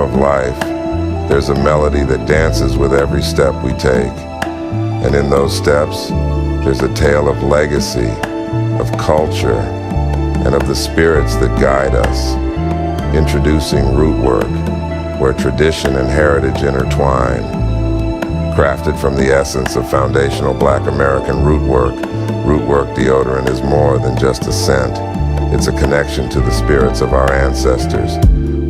of life, there's a melody that dances with every step we take. And in those steps, there's a tale of legacy, of culture, and of the spirits that guide us. Introducing Rootwork, where tradition and heritage intertwine. Crafted from the essence of foundational Black American rootwork, Rootwork deodorant is more than just a scent. It's a connection to the spirits of our ancestors,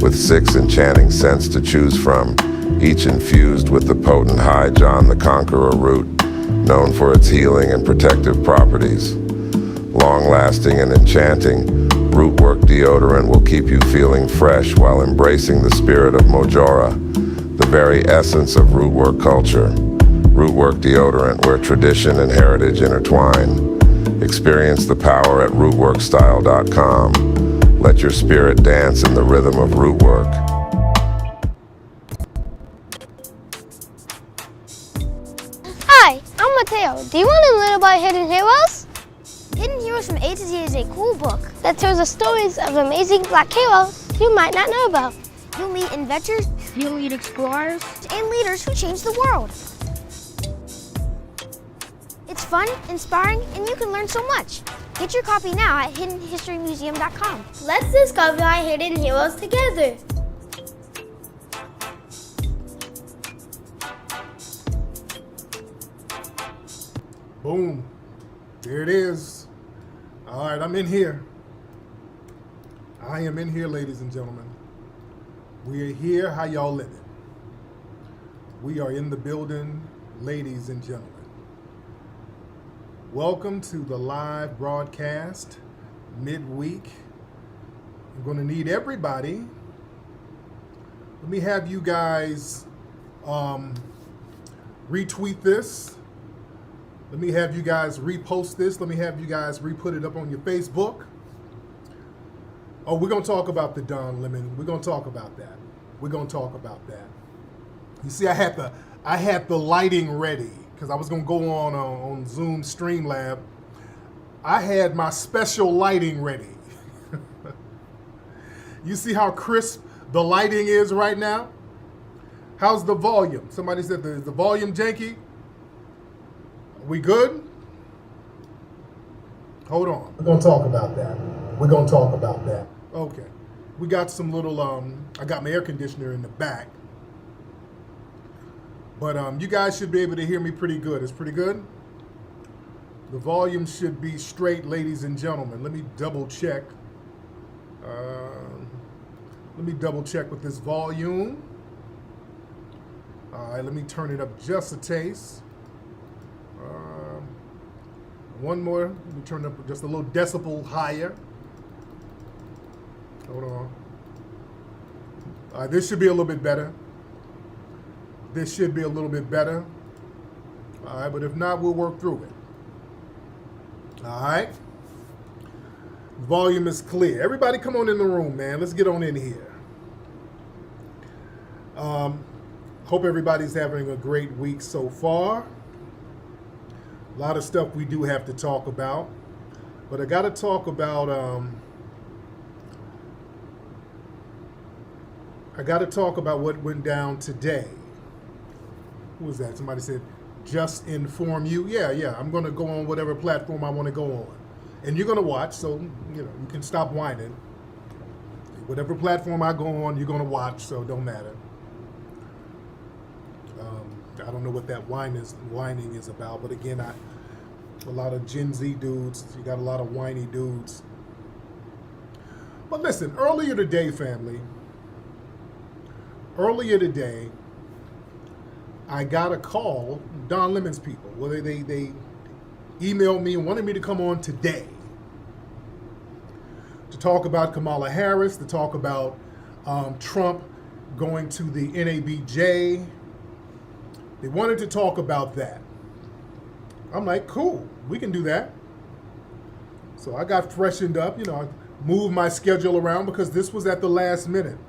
with 6 enchanting scents to choose from, each infused with the potent High John the Conqueror root, known for its healing and protective properties. Long-lasting and enchanting, Rootwork deodorant will keep you feeling fresh while embracing the spirit of Mojora, the very essence of Rootwork culture. Rootwork deodorant, where tradition and heritage intertwine. Experience the power at rootworkstyle.com. Let your spirit dance in the rhythm of Rootwork. Hi, I'm Mateo. Do you want to learn about Hidden Heroes? Hidden Heroes from A to Z is a cool book that tells the stories of amazing Black heroes you might not know about. You'll meet inventors, you'll meet explorers, and leaders who change the world. It's fun, inspiring, and you can learn so much. Get your copy now at hiddenhistorymuseum.com. Let's discover our hidden heroes together. Boom. There it is. All right, I'm in here. I am in here, ladies and gentlemen. We are here. How y'all living? We are in the building, ladies and gentlemen. Welcome to the live broadcast, midweek. I'm going to need everybody. Let me have you guys retweet this. Let me have you guys repost this. Let me have you guys re-put it up on your Facebook. Oh, we're going to talk about the Don Lemon. We're going to talk about that. We're going to talk about that. You see, I had the lighting ready because I was going to go on Zoom Streamlab. I had my special lighting ready. You see how crisp the lighting is right now? How's the volume? Somebody said the volume janky. We good? Hold on. We're going to talk about that. We're going to talk about that. Okay. We got some little, I got my air conditioner in the back. But you guys should be able to hear me pretty good. It's pretty good? The volume should be straight, ladies and gentlemen. Let me double check. Let me double check with this volume. All right, let me turn it up just a taste. One more. Let me turn it up just a little decibel higher. Hold on. All right, this should be a little bit better. This should be a little bit better. All right, but if not, we'll work through it. All right. Volume is clear. Everybody come on in the room, man. Let's get on in here. Hope everybody's having a great week so far. A lot of stuff we do have to talk about. But I got to talk about what went down today. Who was that? Somebody said, just inform you. Yeah. I'm going to go on whatever platform I want to go on. And you're going to watch, so, you can stop whining. Whatever platform I go on, you're going to watch, so it don't matter. I don't know what that whining is about, but again, a lot of Gen Z dudes, you got a lot of whiny dudes. But listen, earlier today, family, I got a call, Don Lemon's people. Well, they emailed me and wanted me to come on today to talk about Kamala Harris, to talk about Trump going to the NABJ. They wanted to talk about that. I'm like, cool, we can do that. So I got freshened up, I moved my schedule around because this was at the last minute.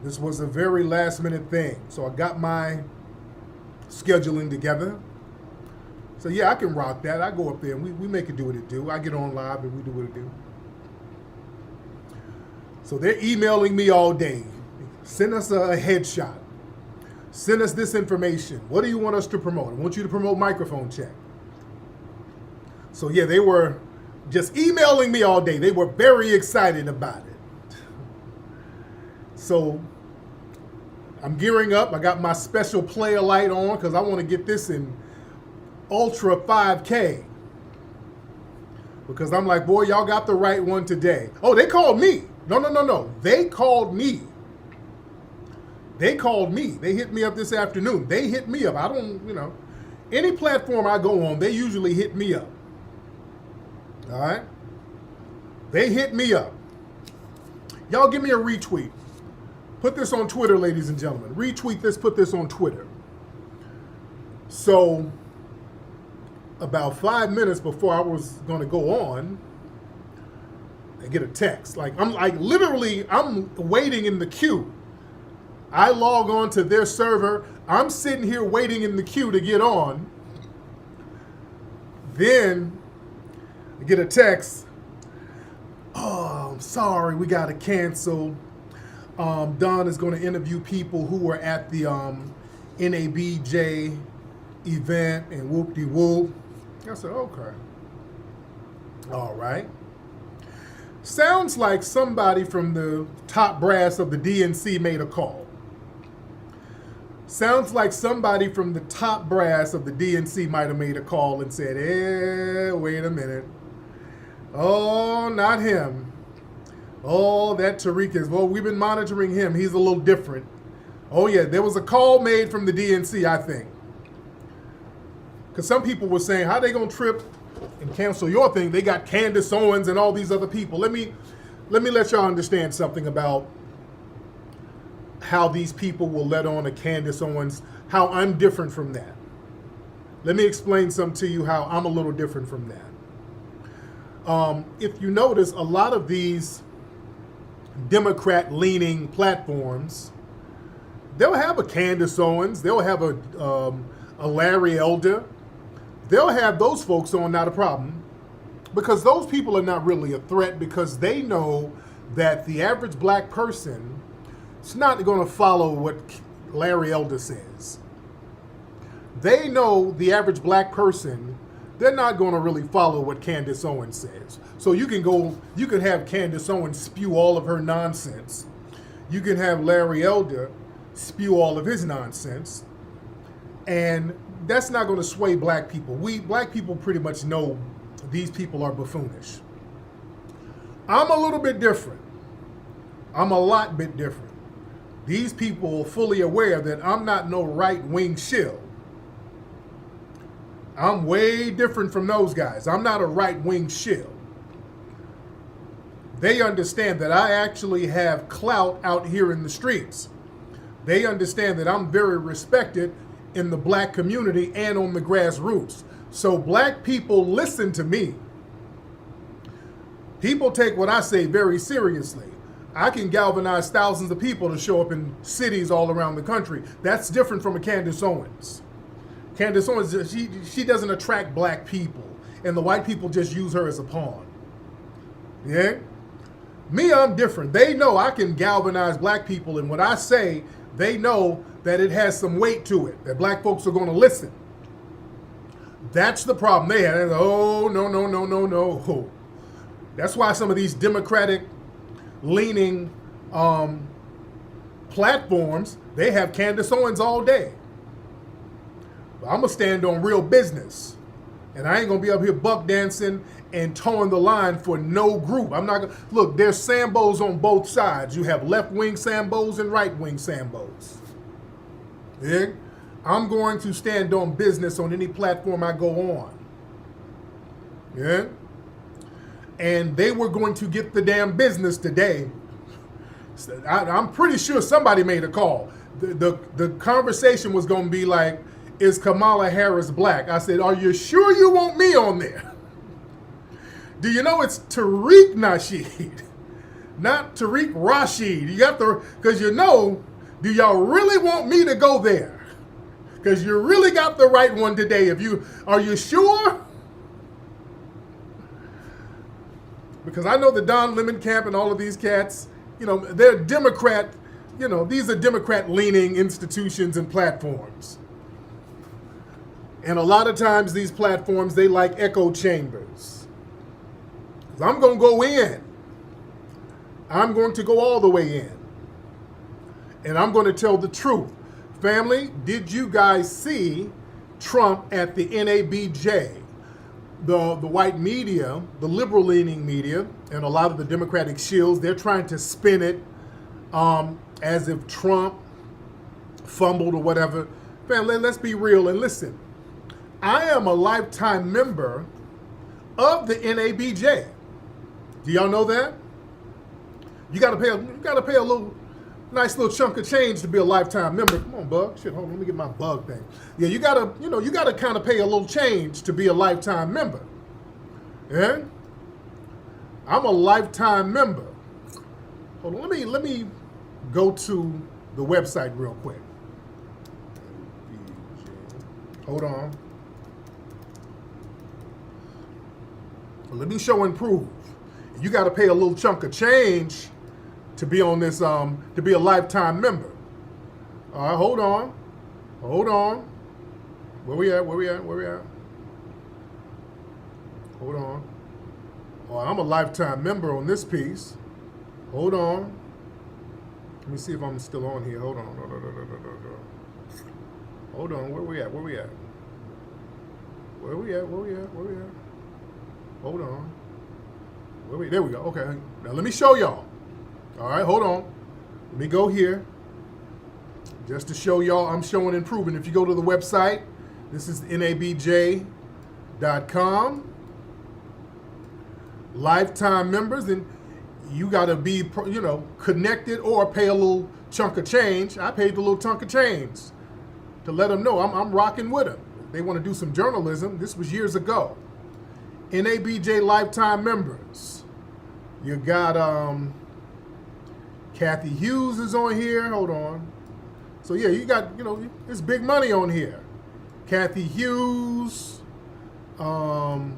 This was a very last minute thing. So I got my scheduling together. So yeah, I can rock that. I go up there and we make it do what it do. I get on live and we do what it do. So they're emailing me all day. Send us a headshot. Send us this information. What do you want us to promote? I want you to promote microphone check. So yeah, they were just emailing me all day. They were very excited about it. So I'm gearing up. I got my special player light on because I want to get this in Ultra 5K. Because I'm like, boy, y'all got the right one today. Oh, they called me. No. They called me. They called me. They hit me up this afternoon. They hit me up. I don't, any platform I go on, they usually hit me up. All right? They hit me up. Y'all give me a retweet. Put this on Twitter, ladies and gentlemen. Retweet this, put this on Twitter. So, about 5 minutes before I was going to go on, I get a text. I'm waiting in the queue. I log on to their server. I'm sitting here waiting in the queue to get on. Then I get a text. Oh, I'm sorry, we got to cancel. Don is going to interview people who were at the NABJ event and whoop-de-whoop. I said, okay. All right. Sounds like somebody from the top brass of the DNC made a call. Sounds like somebody from the top brass of the DNC might have made a call and said, wait a minute. Oh, not him. Oh, that Tariq is, well, we've been monitoring him. He's a little different. Oh, yeah, there was a call made from the DNC, I think. Because some people were saying, how they going to trip and cancel your thing? They got Candace Owens and all these other people. Let me let y'all understand something about how these people will let on a Candace Owens, how I'm different from that. Let me explain something to you how I'm a little different from that. If you notice, a lot of these Democrat-leaning platforms, they'll have a Candace Owens, they'll have a Larry Elder, they'll have those folks on, not a problem, because those people are not really a threat because they know that the average black person is not going to follow what Larry Elder says. They know the average black person, they're not going to really follow what Candace Owens says. So you can have Candace Owens spew all of her nonsense. You can have Larry Elder spew all of his nonsense. And that's not going to sway black people. We black people pretty much know these people are buffoonish. I'm a little bit different. I'm a lot bit different. These people are fully aware that I'm not no right-wing shill. I'm way different from those guys. I'm not a right-wing shill. They understand that I actually have clout out here in the streets. They understand that I'm very respected in the black community and on the grassroots. So black people listen to me. People take what I say very seriously. I can galvanize thousands of people to show up in cities all around the country. That's different from a Candace Owens. Candace Owens, she doesn't attract black people, and the white people just use her as a pawn. Yeah? Me, I'm different. They know I can galvanize black people, and what I say, they know that it has some weight to it, that black folks are going to listen. That's the problem they had. Oh, no. That's why some of these Democratic-leaning platforms, they have Candace Owens all day. But I'm going to stand on real business. And I ain't going to be up here buck dancing and towing the line for no group. I'm not going to... Look, there's Sambos on both sides. You have left-wing Sambos and right-wing Sambos. Yeah? I'm going to stand on business on any platform I go on. Yeah? And they were going to get the damn business today. I'm pretty sure somebody made a call. The conversation was going to be like, is Kamala Harris black? I said, are you sure you want me on there? Do you know it's Tariq Nasheed, not Tariq Rashid? You got the, because you know, do y'all really want me to go there? Because you really got the right one today. Are you sure? Because I know the Don Lemon Camp and all of these cats, you know, they're Democrat these are Democrat-leaning institutions and platforms. And a lot of times these platforms, they like echo chambers. 'Cause I'm going to go in. I'm going to go all the way in. And I'm going to tell the truth. Family, did you guys see Trump at the NABJ? The white media, the liberal-leaning media, and a lot of the Democratic shills, they're trying to spin it as if Trump fumbled or whatever. Family, let's be real and listen. I am a lifetime member of the NABJ. Do y'all know that? You gotta pay a little nice little chunk of change to be a lifetime member. Come on, Bug. Shit, hold on, let me get my bug thing. Yeah, you gotta kind of pay a little change to be a lifetime member. Yeah? I'm a lifetime member. Hold on, let me go to the website real quick. Hold on. Let me show and prove. You got to pay a little chunk of change to be on this, to be a lifetime member. All right, hold on. Where we at? Hold on. Oh, I'm a lifetime member on this piece. Hold on. Let me see if I'm still on here. Hold on. Hold on. Where we at? Hold on. There we go. Okay. Now let me show y'all. All right, hold on. Let me go here. Just to show y'all, I'm showing and proving. If you go to the website, this is nabj.com. Lifetime members, and you got to be, connected or pay a little chunk of change. I paid the little chunk of change to let them know I'm rocking with them. They want to do some journalism. This was years ago. NABJ lifetime members. You got Kathy Hughes is on here. Hold on. So yeah, you got, it's big money on here. Kathy Hughes. Who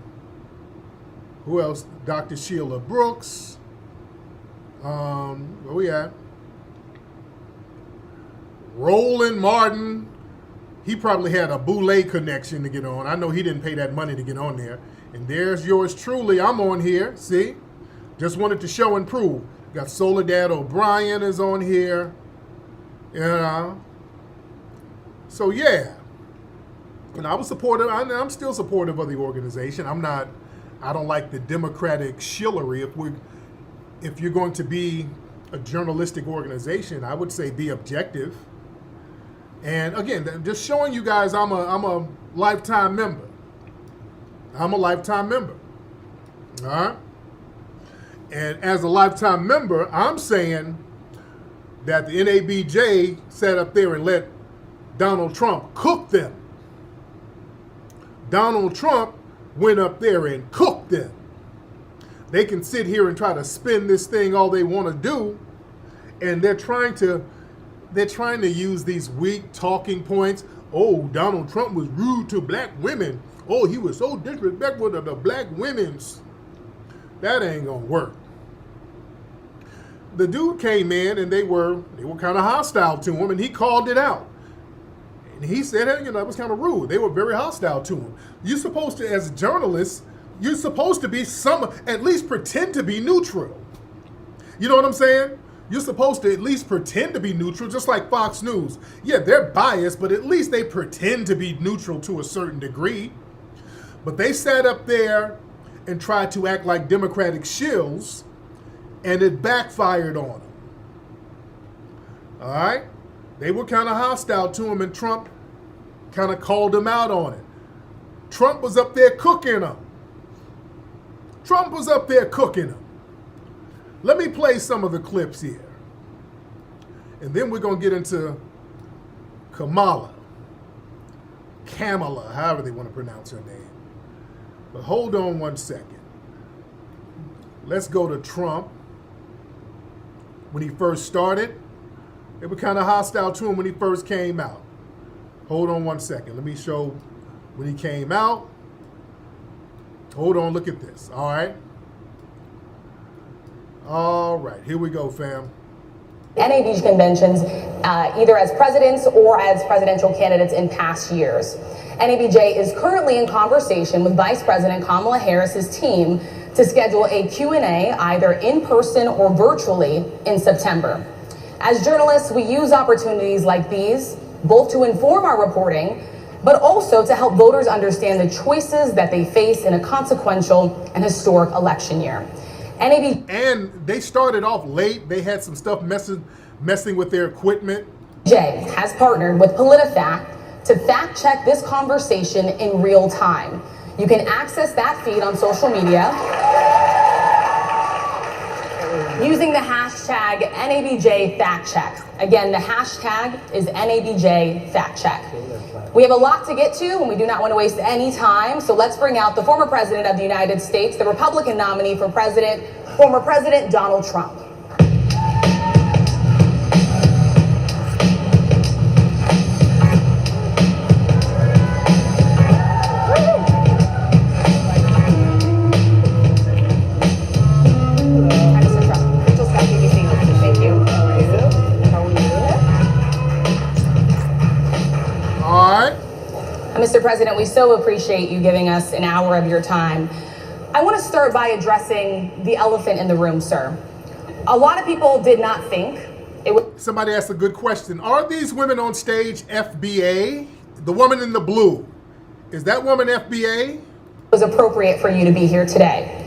else? Dr. Sheila Brooks. Where we at? Roland Martin. He probably had a Boulay connection to get on. I know he didn't pay that money to get on there. And there's yours truly. I'm on here. See? Just wanted to show and prove. Got Soledad O'Brien is on here. So yeah. And I was supportive. I'm still supportive of the organization. I don't like the Democratic shillery. If you're going to be a journalistic organization, I would say be objective. And again, just showing you guys I'm a lifetime member. I'm a lifetime member. All right? And as a lifetime member, I'm saying that the NABJ sat up there and let Donald Trump cook them. Donald Trump went up there and cooked them. They can sit here and try to spin this thing all they want to do, and they're trying to use these weak talking points. Oh, Donald Trump was rude to black women. Oh, he was so disrespectful to the black women's. That ain't gonna work. The dude came in and they were kind of hostile to him, and he called it out. And he said, hey, that was kind of rude. They were very hostile to him. You're supposed to, as a journalist, you're supposed to be at least pretend to be neutral. You know what I'm saying? You're supposed to at least pretend to be neutral, just like Fox News. Yeah, they're biased, but at least they pretend to be neutral to a certain degree. But they sat up there and tried to act like Democratic shills, and it backfired on them. All right? They were kind of hostile to him, and Trump kind of called them out on it. Trump was up there cooking them. Let me play some of the clips here. And then we're going to get into Kamala, however they want to pronounce her name. But hold on one second. Let's go to Trump. When he first started, they were kind of hostile to him when he first came out. Hold on one second. Let me show when he came out. Hold on, look at this. All right. All right, here we go, fam. NABJ conventions either as presidents or as presidential candidates in past years. NABJ is currently in conversation with Vice President Kamala Harris's team to schedule a Q&A either in person or virtually in September. As journalists, we use opportunities like these both to inform our reporting, but also to help voters understand the choices that they face in a consequential and historic election year. And they started off late. They had some stuff messing with their equipment. NABJ has partnered with PolitiFact to fact check this conversation in real time. You can access that feed on social media using the hashtag NABJFactCheck. Again, the hashtag is NABJFactCheck. We have a lot to get to and we do not want to waste any time, so let's bring out the former President of the United States, the Republican nominee for President, former President Donald Trump. Mr. President, we so appreciate you giving us an hour of your time. I want to start by addressing the elephant in the room, sir. A lot of people did not think it would... Somebody asked a good question. Are these women on stage FBA? The woman in the blue, is that woman FBA? ...was appropriate for you to be here today.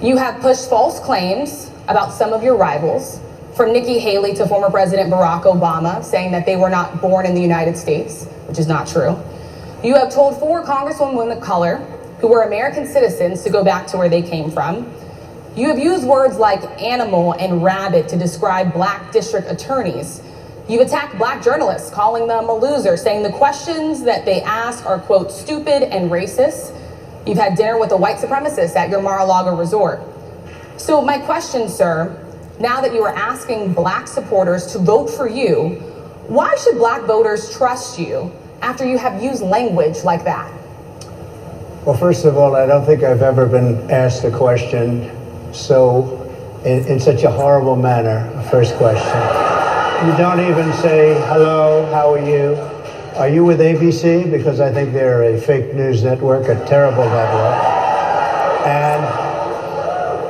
You have pushed false claims about some of your rivals, from Nikki Haley to former President Barack Obama, saying that they were not born in the United States, which is not true. You have told 4 congresswomen of color who were American citizens to go back to where they came from. You have used words like animal and rabbit to describe black district attorneys. You've attacked black journalists, calling them a loser, saying the questions that they ask are, quote, stupid and racist. You've had dinner with a white supremacist at your Mar-a-Lago resort. So my question, sir, now that you are asking black supporters to vote for you, why should black voters trust you after you have used language like that? Well, first of all, I don't think I've ever been asked a question in such a horrible manner. First question. You don't even say, hello, how are you? Are you with ABC? Because I think they're a fake news network, a terrible network. And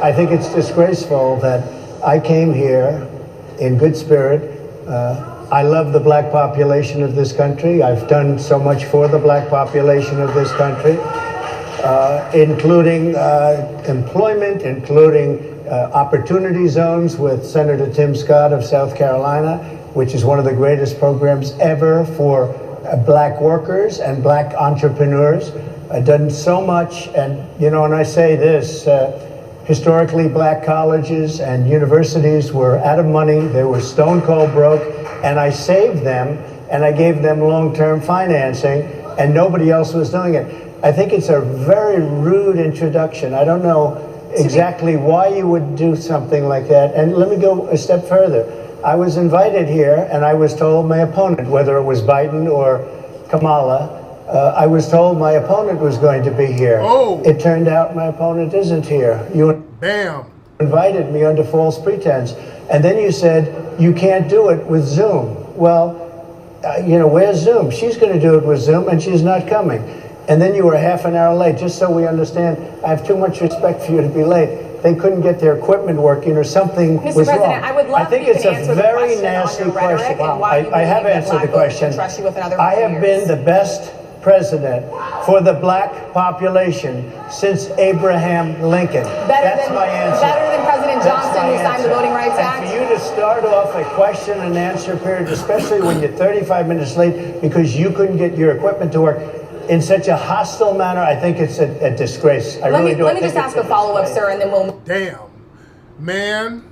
I think it's disgraceful that I came here in good spirit. I love the black population of this country. I've done so much for the black population of this country, including employment, including opportunity zones with Senator Tim Scott of South Carolina, which is one of the greatest programs ever for black workers and black entrepreneurs. I've done so much, and you know, and I say this, historically black colleges and universities were out of money, they were stone cold broke, and I saved them and I gave them long-term financing, and nobody else was doing it. I think it's a very rude introduction. I don't know exactly why you would do something like that. And let me go a step further. I was invited here and I was told my opponent, whether it was Biden or Kamala, I was told my opponent was going to be here. Oh. It turned out my opponent isn't here. You invited me under false pretense. And then you said, you can't do it with Zoom. Well, you know, where's Zoom? She's going to do it with Zoom and she's not coming. And then you were half an hour late, just so we understand. I have too much respect for you to be late. They couldn't get their equipment working or something was Mr. President, wrong. I would love I think if you it's can a answer the very question nasty on your rhetoric question. and why you I have believe that answered the black voters question. should trust you with another I 4 have years. been the best president for the black population since Abraham Lincoln. That's my answer. Better than President Johnson, who signed the Voting Rights Act? And for you to start off a question and answer period, especially when you're 35 minutes late because you couldn't get your equipment to work, in such a hostile manner, I think it's a disgrace. I really do. Let me just ask a follow-up, sir, and then we'll... Damn. Man,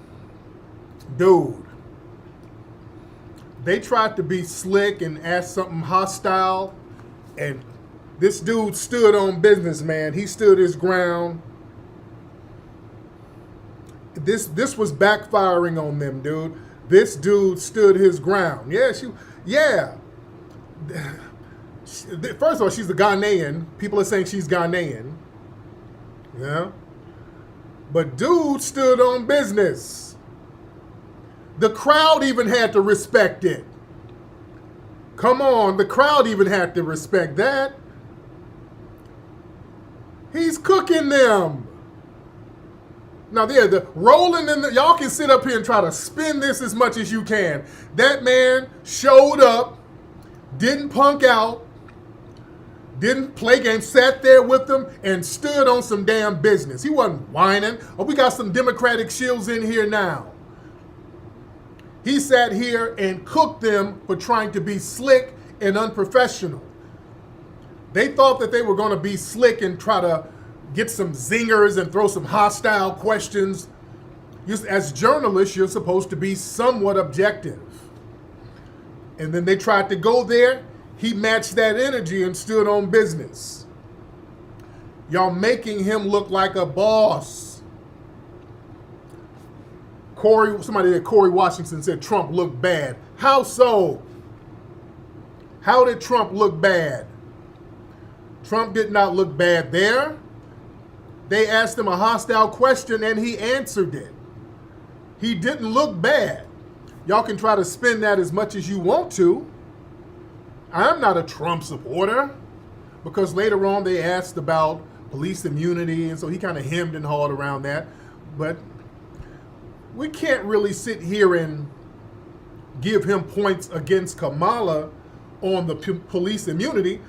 dude. They tried to be slick and ask something hostile, and this dude stood on business, man. He stood his ground. This was backfiring on them, dude. This dude stood his ground. Yeah. First of all, she's a Ghanaian. People are saying she's Ghanaian. Yeah. But dude stood on business. The crowd even had to respect it. Come on, the crowd even had to respect that. He's cooking them. Now, the rolling in the, y'all can sit up here and try to spin this as much as you can. That man showed up, didn't punk out, didn't play games, sat there with them and stood on some damn business. He wasn't whining. Oh, we got some Democratic shills in here now. He sat here and cooked them for trying to be slick and unprofessional. They thought that they were going to be slick and try to get some zingers and throw some hostile questions. As journalists, you're supposed to be somewhat objective. And then they tried to go there. He matched that energy and stood on business. Y'all making him look like a boss. Corey Washington said Trump looked bad. How so? How did Trump look bad? Trump did not look bad there. They asked him a hostile question and he answered it. He didn't look bad. Y'all can try to spin that as much as you want to. I'm not a Trump supporter, because later on they asked about police immunity, and so he kind of hemmed and hawed around that. But we can't really sit here and give him points against Kamala on the police immunity.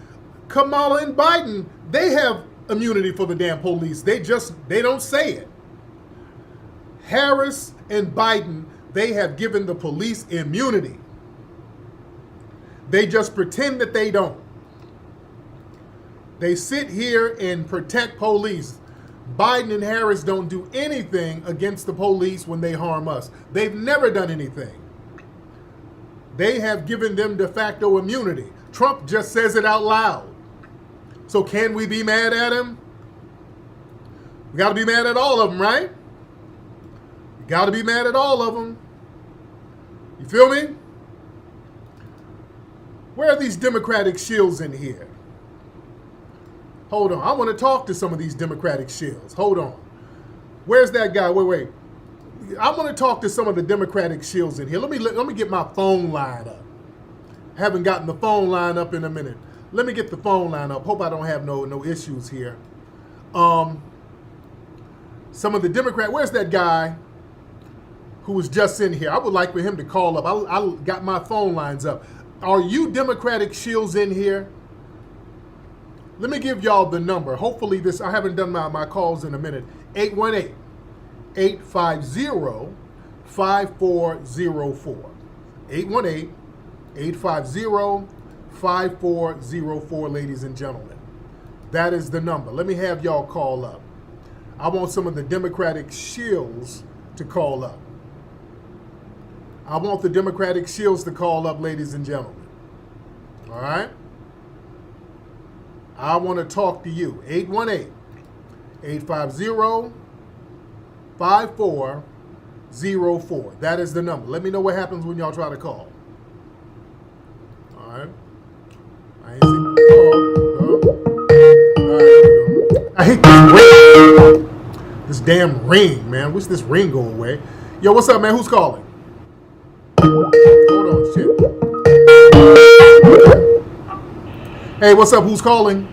Kamala and Biden, they have immunity for the damn police. They don't say it. Harris and Biden, they have given the police immunity. They just pretend that they don't. They sit here and protect police. Biden and Harris don't do anything against the police when they harm us. They've never done anything. They have given them de facto immunity. Trump just says it out loud. So can we be mad at him? We got to be mad at all of them, right? You got to be mad at all of them. You feel me? Where are these Democratic shills in here? Hold on. I want to talk to some of these Democratic shills. Hold on. Where's that guy? Wait. I want to talk to some of the Democratic shills in here. Let me get my phone line up. Haven't gotten the phone line up in a minute. Let me get the phone line up. Hope I don't have no issues here. Some of the Democrat. Where's that guy who was just in here? I would like for him to call up. I got my phone lines up. Are you Democratic shills in here? Let me give y'all the number. Hopefully this, I haven't done my calls in a minute. 818-850-5404. 818-850-5404, ladies and gentlemen. That is the number. Let me have y'all call up. I want some of the Democratic shills to call up. I want the Democratic shills to call up, ladies and gentlemen. All right? I want to talk to you. 818-850-5404. That is the number. Let me know what happens when y'all try to call. All right. I ain't see. All right. I hate this ring. This damn ring, man. Wish this ring go away. Yo, what's up, man? Who's calling? Hold on, shit. Hey, what's up? Who's calling?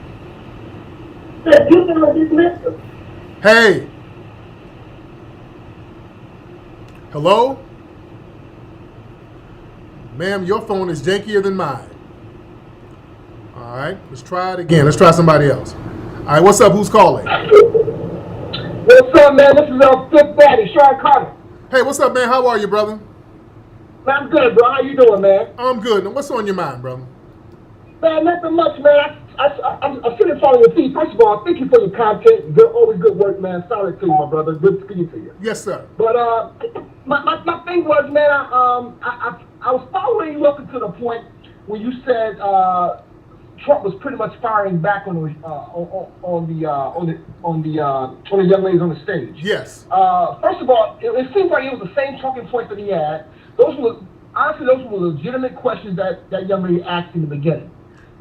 Hey. Hello? Ma'am, your phone is jankier than mine. All right, let's try it again. Let's try somebody else. All right, what's up? Who's calling? What's up, man? This is Fifth Daddy, Sean Carter. Hey, what's up, man? How are you, brother? I'm good, bro. How you doing, man? I'm good. And what's on your mind, brother? Man, nothing much, man. I'm sitting following your feed. First of all, thank you for your content. Always good work, man. Solid to you, my brother. Good speaking to you. Yes, sir. But my thing was, man, I was following you up until the point where you said Trump was pretty much firing back on the young ladies on the stage. Yes. First of all, it seems like it was the same talking points that he had. Those were legitimate questions that young lady asked in the beginning.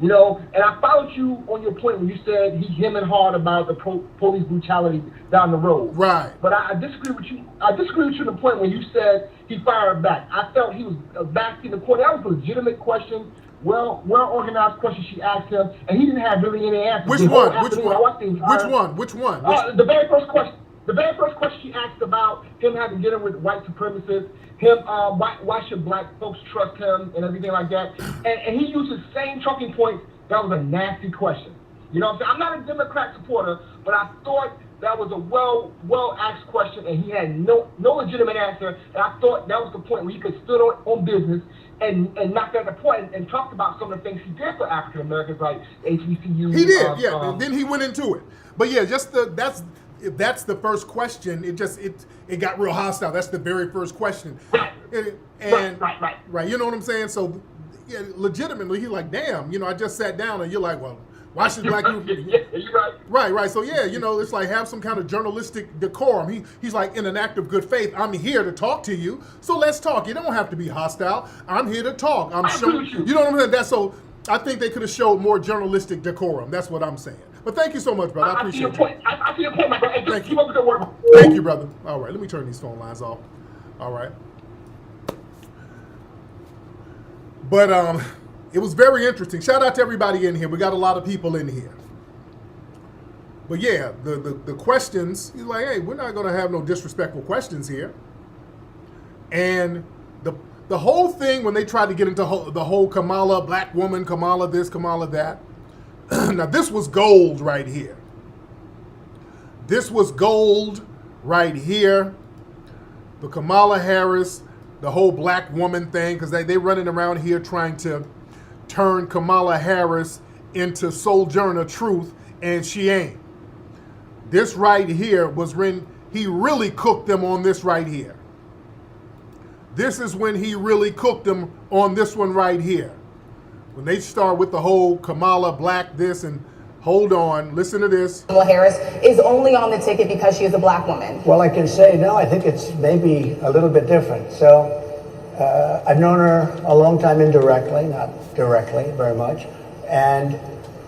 You know, and I followed you on your point when you said he's hemming hard about the police brutality down the road. Right. But I disagree with you. I disagree with you on the point when you said he fired back. I felt he was back in the corner. That was a legitimate question, well-organized question she asked him, and he didn't have really any answers. Which one? Which one? The very first question. The very first question she asked about him having dinner with white supremacists, why should black folks trust him and everything like that, and he used the same talking points. That was a nasty question. You know what I'm saying? I'm not a Democrat supporter, but I thought that was a well-asked question, and he had no legitimate answer, and I thought that was the point where he could stood on business and knocked out the point and talked about some of the things he did for African Americans, like HBCU. He did, yeah. Then he went into it. But yeah, if that's the first question, it got real hostile. That's the very first question. Right. Right. You know what I'm saying? So, yeah, legitimately, he's like, damn. You know, I just sat down, and you're like, well, why should black people? Yeah, you're right. Right. So yeah, you know, it's like have some kind of journalistic decorum. He's like, in an act of good faith, I'm here to talk to you. So let's talk. You don't have to be hostile. I'm here to talk. I agree with you. You know what I'm saying? That's so. I think they could have showed more journalistic decorum. That's what I'm saying. But thank you so much, brother. I appreciate you. I see your point, my brother. Hey, Thank keep up with the work. Thank you, brother. All right, let me turn these phone lines off. All right. But it was very interesting. Shout out to everybody in here. We got a lot of people in here. But yeah, the questions, he's like, hey, we're not going to have no disrespectful questions here. And the whole thing, when they tried to get into the whole Kamala, black woman, Kamala this, Kamala that. Now, this was gold right here. This was gold right here. The Kamala Harris, the whole black woman thing, because they running around here trying to turn Kamala Harris into Sojourner Truth, and she ain't. This right here was when he really cooked them on this right here. This is when he really cooked them on this one right here. When they start with the whole Kamala black this and hold on, listen to this. Kamala Harris is only on the ticket because she is a black woman. Well, I can say no, I think it's maybe a little bit different. So I've known her a long time indirectly, not directly very much. And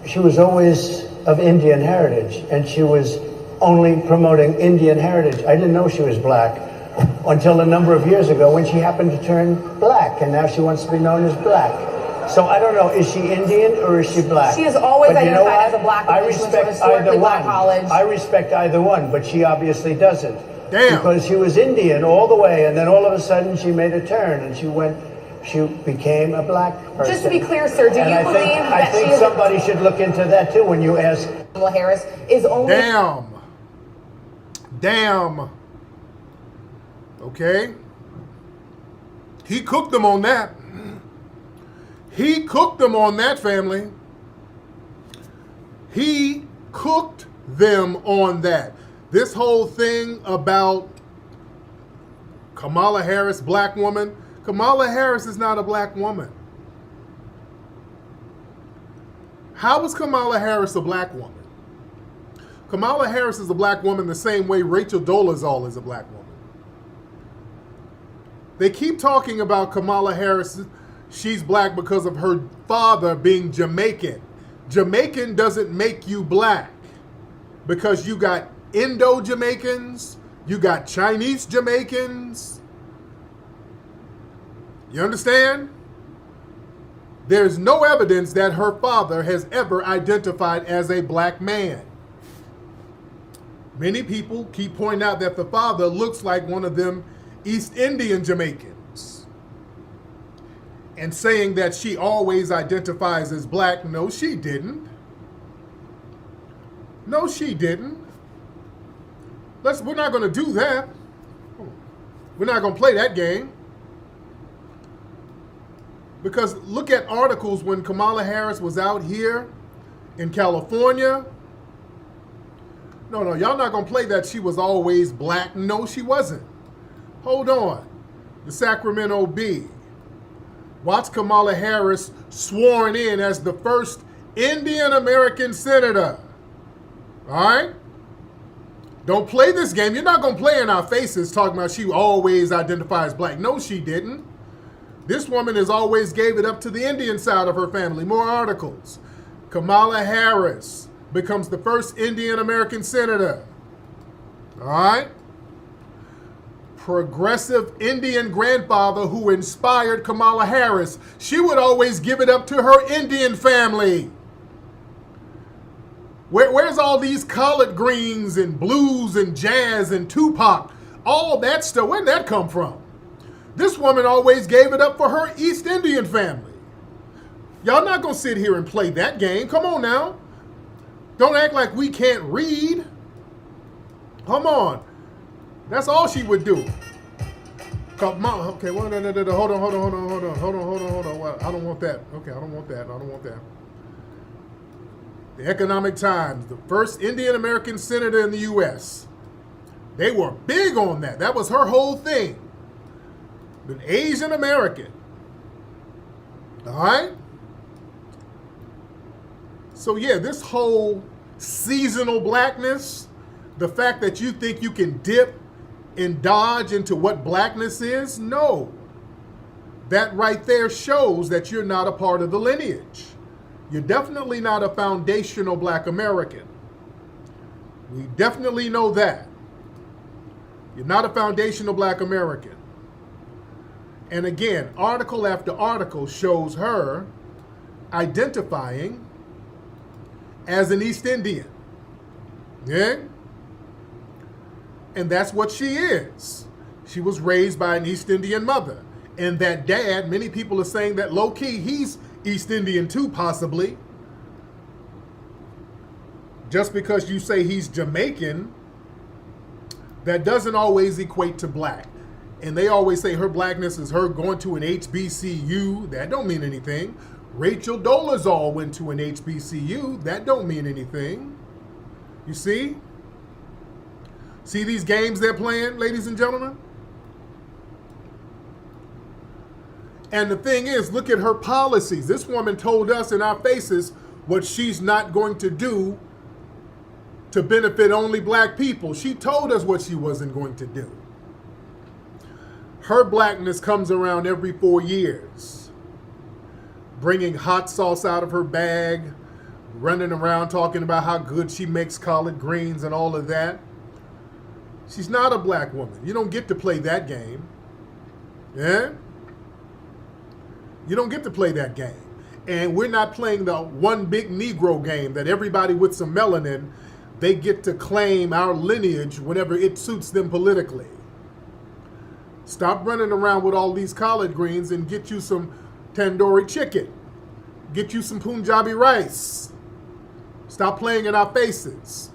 she was always of Indian heritage, and she was only promoting Indian heritage. I didn't know she was black until a number of years ago when she happened to turn black, and now she wants to be known as black. So I don't know, is she Indian or is she black? She is always identified as a black woman. I respect either one. I respect either one, but she obviously doesn't. Damn. Because she was Indian all the way, and then all of a sudden she made a turn, and she became a black person. Just to be clear, sir, do you believe that she is... somebody should look into that too when you ask... Kamala Harris is only... Damn. Okay. He cooked them on that. He cooked them on that, family. He cooked them on that. This whole thing about Kamala Harris, black woman. Kamala Harris is not a black woman. How is Kamala Harris a black woman? Kamala Harris is a black woman the same way Rachel Dolezal is a black woman. They keep talking about Kamala Harris. She's black because of her father being Jamaican. Jamaican doesn't make you black, because you got Indo-Jamaicans, you got Chinese Jamaicans. You understand? There's no evidence that her father has ever identified as a black man. Many people keep pointing out that the father looks like one of them East Indian Jamaicans, and saying that she always identifies as black. No, she didn't. No, she didn't. We're not going to do that. We're not going to play that game. Because look at articles when Kamala Harris was out here in California. No, y'all not going to play that she was always black. No, she wasn't. Hold on. The Sacramento Bee. Watch Kamala Harris sworn in as the first Indian American senator. All right? Don't play this game. You're not going to play in our faces talking about she always identifies black. No, she didn't. This woman has always gave it up to the Indian side of her family. More articles. Kamala Harris becomes the first Indian American senator. All right? Progressive Indian grandfather who inspired Kamala Harris. She would always give it up to her Indian family. Where's all these collard greens and blues and jazz and Tupac? All that stuff, where'd that come from? This woman always gave it up for her East Indian family. Y'all not gonna sit here and play that game. Come on now. Don't act like we can't read. Come on. That's all she would do. Okay, well, no, hold on. Well, I don't want that. Okay, I don't want that. The Economic Times, the first Indian American senator in the U.S. They were big on that. That was her whole thing. An Asian American. All right? So yeah, this whole seasonal blackness, the fact that you think you can dip and dodge into what blackness is, no. That right there shows that you're not a part of the lineage. You're definitely not a foundational black American. We definitely know that. You're not a foundational black American. And again, article after article shows her identifying as an East Indian. Yeah? And that's what she is. She was raised by an East Indian mother. And that dad, many people are saying that low-key, he's East Indian too, possibly. Just because you say he's Jamaican, that doesn't always equate to black. And they always say her blackness is her going to an HBCU. That don't mean anything. Rachel Dolezal went to an HBCU. That don't mean anything. You see? See these games they're playing, ladies and gentlemen? And the thing is, look at her policies. This woman told us in our faces what she's not going to do to benefit only black people. She told us what she wasn't going to do. Her blackness comes around every 4 years, bringing hot sauce out of her bag, running around talking about how good she makes collard greens and all of that. She's not a black woman. You don't get to play that game. Yeah? You don't get to play that game. And we're not playing the one big Negro game that everybody with some melanin, they get to claim our lineage whenever it suits them politically. Stop running around with all these collard greens and get you some tandoori chicken. Get you some Punjabi rice. Stop playing in our faces.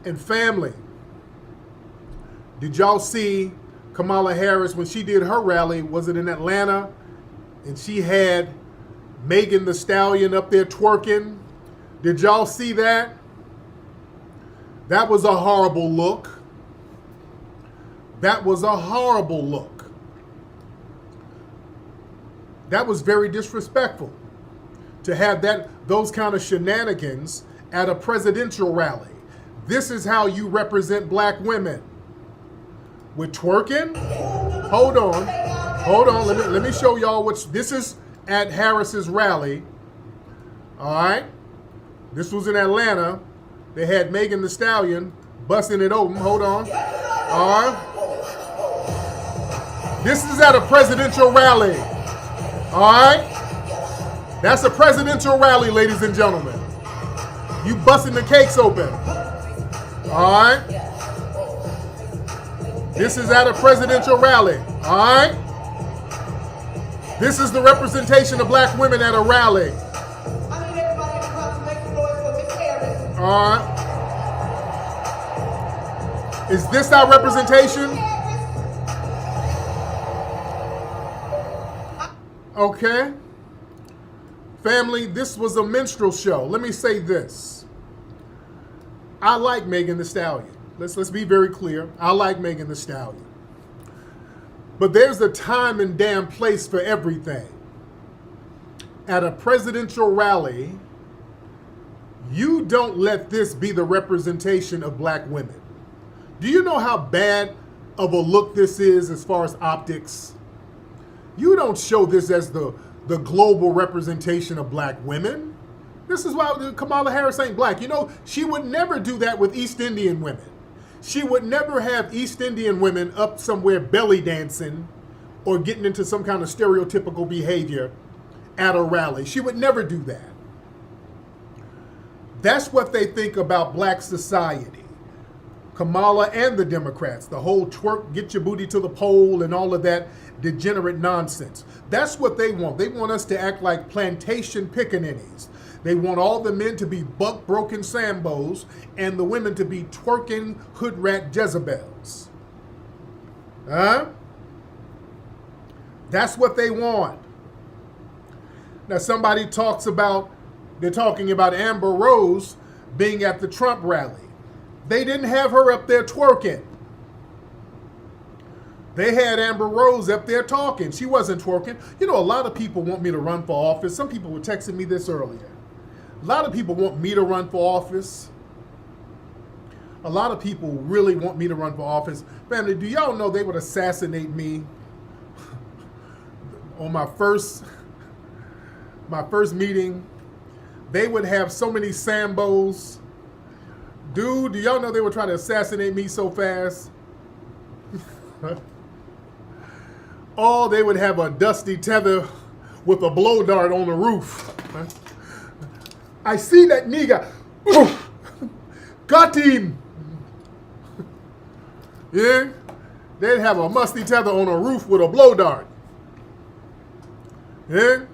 And family, did y'all see Kamala Harris when she did her rally? Was it in Atlanta? And she had Megan Thee Stallion up there twerking. Did y'all see that? That was a horrible look. That was a horrible look. That was very disrespectful to have those kind of shenanigans at a presidential rally. This is how you represent black women. With twerking? Hold on. Let me show y'all this is at Harris's rally. All right. This was in Atlanta. They had Megan Thee Stallion busting it open. Hold on. All right. This is at a presidential rally. All right. That's a presidential rally, ladies and gentlemen. You busting the cakes open. All right. This is at a presidential rally. All right. This is the representation of black women at a rally. All right. Is this our representation? Okay. Family, this was a minstrel show. Let me say this. I like Megan Thee Stallion. Let's be very clear. I like Megan Thee Stallion. But there's a time and damn place for everything. At a presidential rally, you don't let this be the representation of black women. Do you know how bad of a look this is as far as optics? You don't show this as the global representation of black women. This is why Kamala Harris ain't black. You know, she would never do that with East Indian women. She would never have East Indian women up somewhere belly dancing or getting into some kind of stereotypical behavior at a rally. She would never do that. That's what they think about black society. Kamala and the Democrats, the whole twerk, get your booty to the pole and all of that degenerate nonsense. That's what they want. They want us to act like plantation pickaninnies. They want all the men to be buck-broken Sambos and the women to be twerking hood rat Jezebels. Huh? That's what they want. Now somebody they're talking about Amber Rose being at the Trump rally. They didn't have her up there twerking. They had Amber Rose up there talking. She wasn't twerking. You know, a lot of people want me to run for office. Some people were texting me this earlier. A lot of people want me to run for office. A lot of people really want me to run for office. Family, do y'all know they would assassinate me on my first meeting? They would have so many Sambos. Dude, do y'all know they would try to assassinate me so fast? Oh, they would have a dusty tether with a blow dart on the roof. I see that nigga. Got him. Yeah? They'd have a musty tether on a roof with a blow dart. Yeah?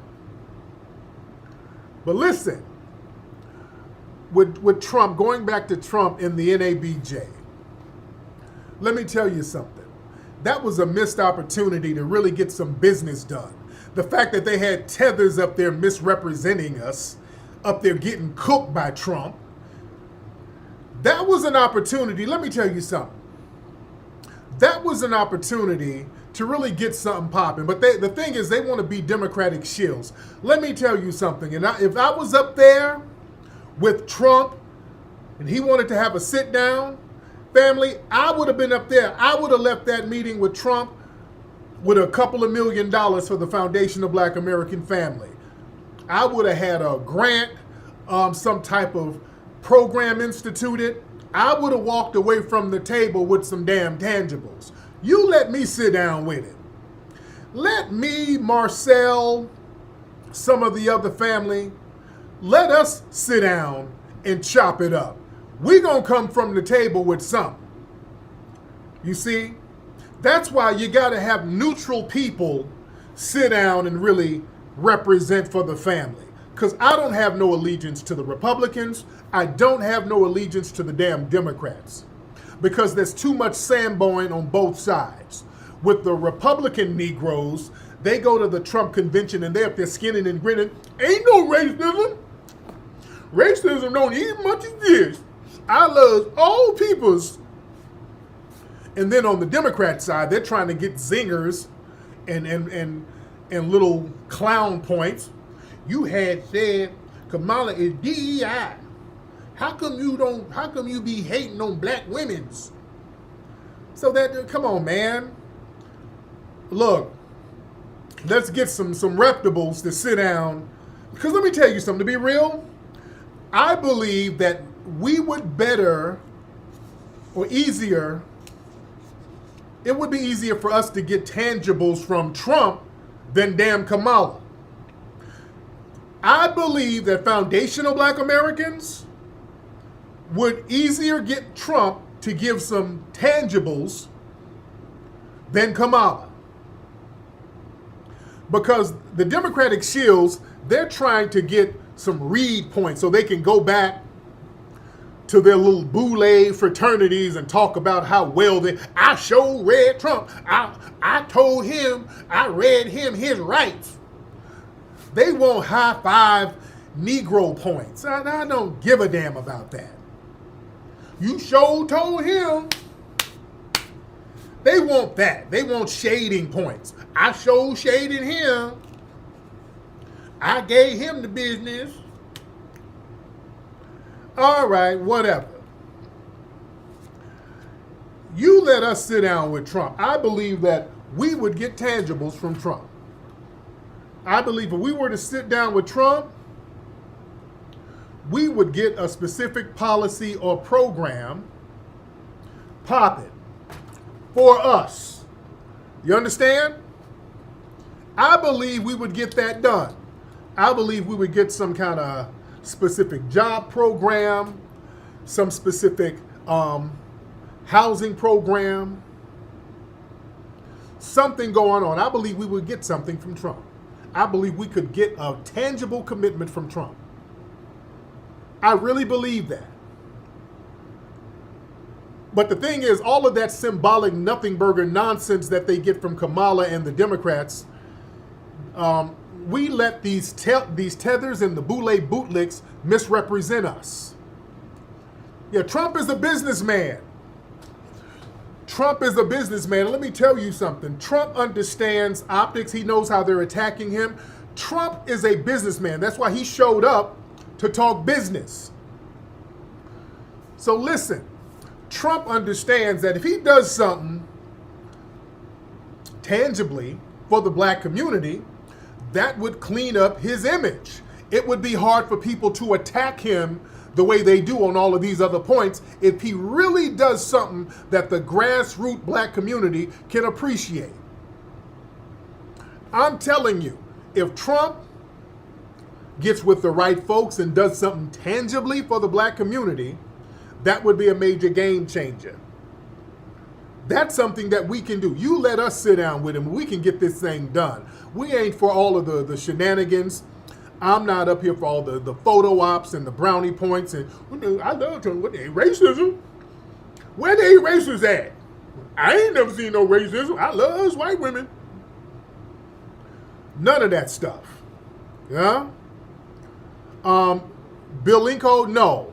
But listen, with Trump, going back to Trump in the NABJ, let me tell you something. That was a missed opportunity to really get some business done. The fact that they had tethers up there misrepresenting us, up there getting cooked by Trump, that was an opportunity. Let me tell you something. That was an opportunity to really get something popping. But the thing is, they want to be Democratic shills. Let me tell you something. And if I was up there with Trump and he wanted to have a sit down, family, I would have been up there. I would have left that meeting with Trump with a couple of $1 million for the Foundation of Black American Family. I would have had a grant, some type of program instituted. I would have walked away from the table with some damn tangibles. You let me sit down with it. Let me, Marcel, some of the other family, let us sit down and chop it up. We're going to come from the table with something. You see? That's why you got to have neutral people sit down and really represent for the family. Because I don't have no allegiance to the Republicans. I don't have no allegiance to the damn Democrats. Because there's too much samboing on both sides. With the Republican Negroes, they go to the Trump convention and they're up there skinning and grinning. Ain't no racism. Racism don't even much as this. I love all peoples. And then on the Democrat side, they're trying to get zingers and little clown points. You had said Kamala is DEI. How come you be hating on black women's? So that, come on, man. Look, let's get some reputables to sit down. Because let me tell you something, to be real, I believe that we would better or easier, it would be easier for us to get tangibles from Trump than damn Kamala. I believe that foundational black Americans would easier get Trump to give some tangibles than Kamala. Because the Democratic shills, they're trying to get some read points so they can go back to their little boule fraternities and talk about how well I sure read Trump. I told him, I read him his rights. They want high five Negro points. I don't give a damn about that. You sure told him. They want that. They want shading points. I sure shaded him. I gave him the business. All right, whatever. You let us sit down with Trump. I believe that we would get tangibles from Trump. I believe if we were to sit down with Trump, we would get a specific policy or program popping for us. You understand? I believe we would get that done. I believe we would get some kind of specific job program, some specific housing program, something going on. I believe we would get something from Trump. I believe we could get a tangible commitment from Trump. I really believe that. But the thing is, all of that symbolic nothing burger nonsense that they get from Kamala and the Democrats, we let these tethers and the boule bootlicks misrepresent us. Yeah, Trump is a businessman. Trump is a businessman. And let me tell you something. Trump understands optics. He knows how they're attacking him. Trump is a businessman. That's why he showed up to talk business. So listen, Trump understands that if he does something tangibly for the black community, that would clean up his image. It would be hard for people to attack him the way they do on all of these other points if he really does something that the grassroots black community can appreciate. I'm telling you, if Trump gets with the right folks and does something tangibly for the black community, that would be a major game changer. That's something that we can do. You let us sit down with him. We can get this thing done. We ain't for all of the shenanigans. I'm not up here for all the photo ops and the brownie points. And I love Trump. What the racism? Where the erasers at? I ain't never seen no racism. I love us white women. None of that stuff. Yeah? Bill Lincoln, no.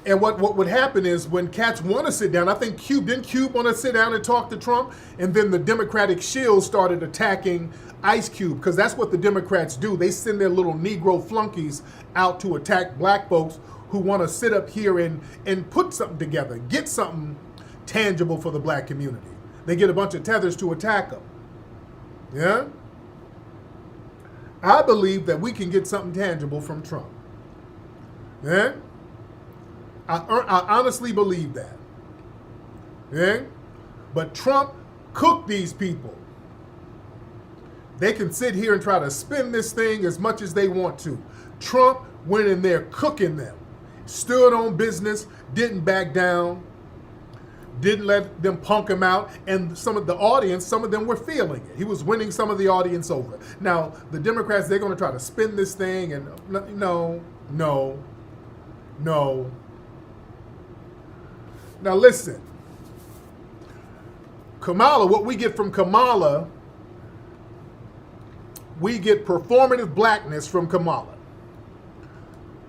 And what would happen is when cats want to sit down, I think didn't Cube want to sit down and talk to Trump? And then the Democratic shield started attacking Ice Cube, because that's what the Democrats do. They send their little Negro flunkies out to attack black folks who want to sit up here and put something together, get something tangible for the black community. They get a bunch of tethers to attack them. Yeah? I believe that we can get something tangible from Trump. Yeah? I honestly believe that. Yeah? But Trump cooked these people. They can sit here and try to spin this thing as much as they want to. Trump went in there cooking them. Stood on business, didn't back down, didn't let them punk him out. And some of the audience, some of them were feeling it. He was winning some of the audience over. Now, the Democrats, they're going to try to spin this thing and no. Now listen, Kamala, what we get from Kamala, we get performative blackness from Kamala.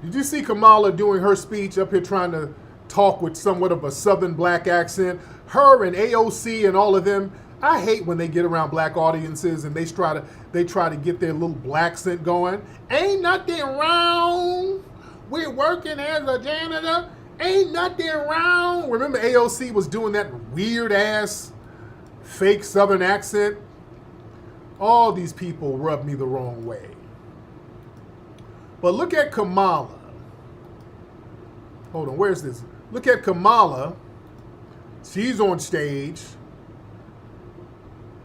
Did you see Kamala doing her speech up here trying to talk with somewhat of a southern black accent? Her and AOC and all of them, I hate when they get around black audiences and they try to get their little black accent going. Ain't nothing wrong. We're working as a janitor. Ain't nothing wrong. Remember AOC was doing that weird ass fake southern accent? All these people rub me the wrong way. But look at Kamala. Hold on, where's this? Look at Kamala. She's on stage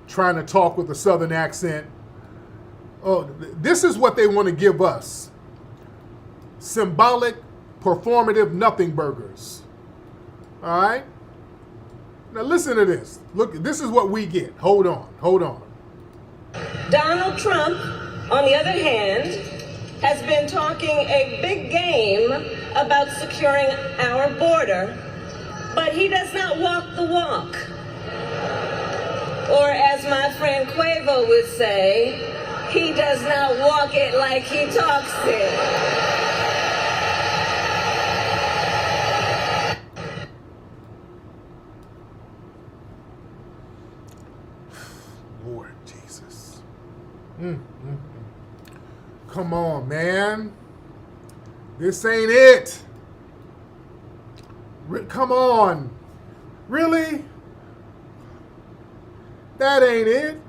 trying to talk with a southern accent. Oh, this is what they want to give us. Symbolic, performative nothing burgers. All right? Now listen to this. Look, this is what we get. Hold on. Donald Trump, on the other hand, has been talking a big game about securing our border, but he does not walk the walk. Or as my friend Quavo would say, he does not walk it like he talks it. Lord Jesus. Come on, man. This ain't it. Come on. Really? That ain't it.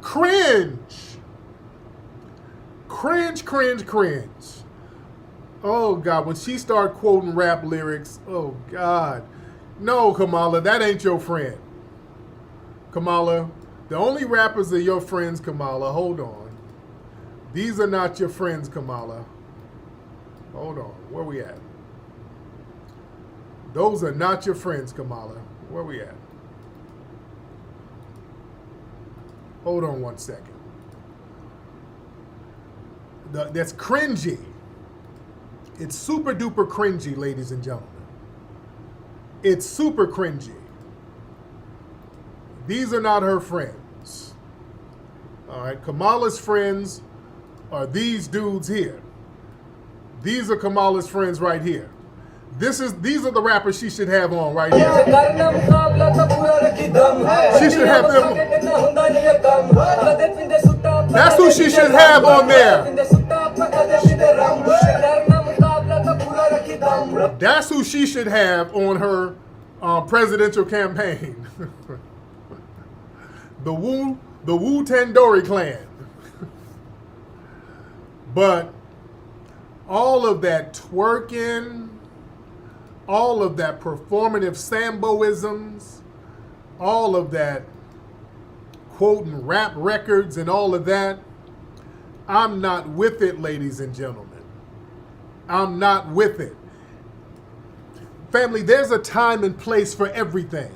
Cringe. Cringe, cringe, cringe. Oh, God, when she started quoting rap lyrics, oh, God. No, Kamala, that ain't your friend. Kamala, the only rappers are your friends, Kamala. Hold on. These are not your friends, Kamala. Hold on. Where we at? Those are not your friends, Kamala. Where we at? Hold on 1 second. That's cringy. It's super duper cringy, ladies and gentlemen. It's super cringy. These are not her friends. All right, Kamala's friends are these dudes here. These are Kamala's friends right here. These are the rappers she should have on right here. She should have them. That's who she should have on there. That's who she should have on her presidential campaign. The Wu Tandoori clan. But all of that twerking, all of that performative samboisms, all of that quoting rap records and all of that, I'm not with it, ladies and gentlemen. I'm not with it. Family, there's a time and place for everything.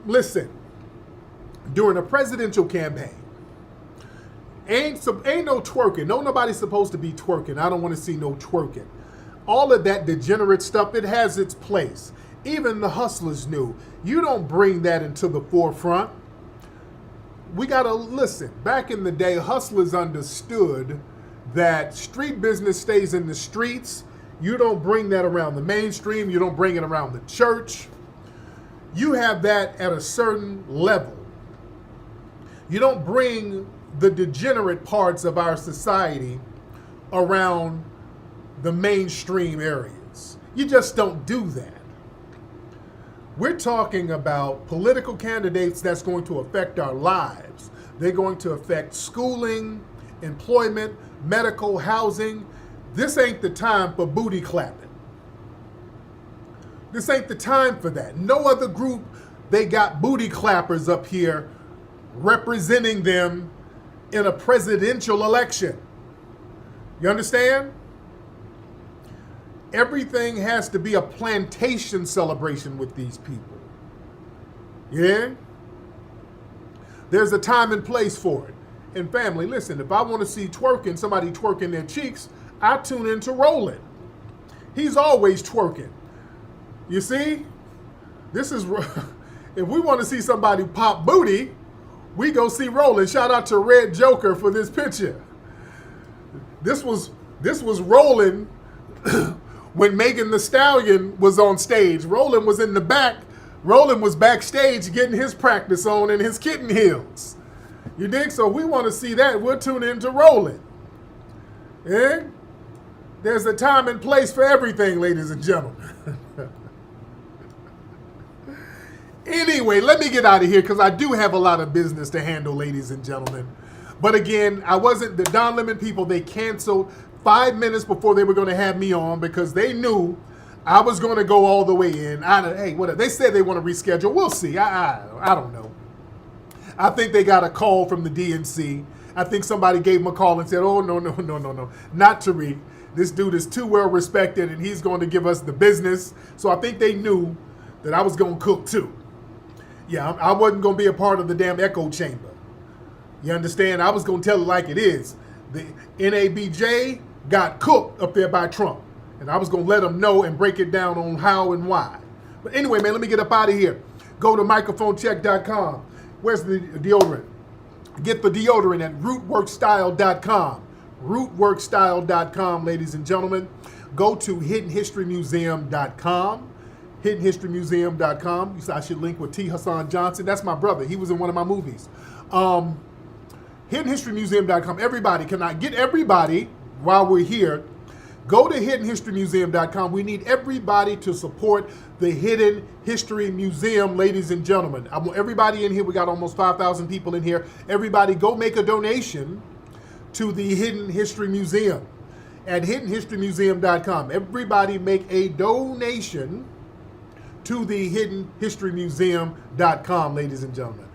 Listen, during a presidential campaign, ain't no twerking. No, nobody's supposed to be twerking. I don't want to see no twerking. All of that degenerate stuff, it has its place. Even the hustlers knew. You don't bring that into the forefront. We got to listen. Back in the day, hustlers understood that street business stays in the streets. You don't bring that around the mainstream. You don't bring it around the church. You have that at a certain level. You don't bring the degenerate parts of our society around the mainstream areas. You just don't do that. We're talking about political candidates that's going to affect our lives. They're going to affect schooling, employment, medical, housing. This ain't the time for booty clapping. This ain't the time for that. No other group, they got booty clappers up here representing them in a presidential election. You understand? Everything has to be a plantation celebration with these people. Yeah? There's a time and place for it. And family, listen, if I want to see twerking, somebody twerking their cheeks, I tune into Roland. He's always twerking. You see? This is, if we want to see somebody pop booty, we go see Roland. Shout out to Red Joker for this picture. This was Roland when Megan Thee Stallion was on stage. Roland was in the back. Roland was backstage getting his practice on in his kitten heels. You dig? So we want to see that. We'll tune into Roland. Yeah? There's a time and place for everything, ladies and gentlemen. Anyway, let me get out of here because I do have a lot of business to handle, ladies and gentlemen. But again, the Don Lemon people, they canceled 5 minutes before they were going to have me on because they knew I was going to go all the way in. They said they want to reschedule. We'll see. I don't know. I think they got a call from the DNC. I think somebody gave them a call and said, oh, no, not Tariq. This dude is too well respected and he's going to give us the business. So I think they knew that I was going to cook too. Yeah, I wasn't going to be a part of the damn echo chamber. You understand? I was going to tell it like it is. The NABJ got cooked up there by Trump. And I was going to let them know and break it down on how and why. But anyway, man, let me get up out of here. Go to microphonecheck.com. Where's the deodorant? Get the deodorant at rootworkstyle.com. Rootworkstyle.com, ladies and gentlemen. Go to hiddenhistorymuseum.com. hiddenhistorymuseum.com. I should link with T. Hassan Johnson. That's my brother. He was in one of my movies. Hiddenhistorymuseum.com. Everybody, can I get everybody, while we're here, Go to hiddenhistorymuseum.com. We need everybody to support the Hidden History Museum, ladies and gentlemen. I want everybody in here. We got almost 5,000 people in here. Everybody go make a donation to the Hidden History Museum at hiddenhistorymuseum.com. Everybody make a donation to the hiddenhistorymuseum.com, ladies and gentlemen.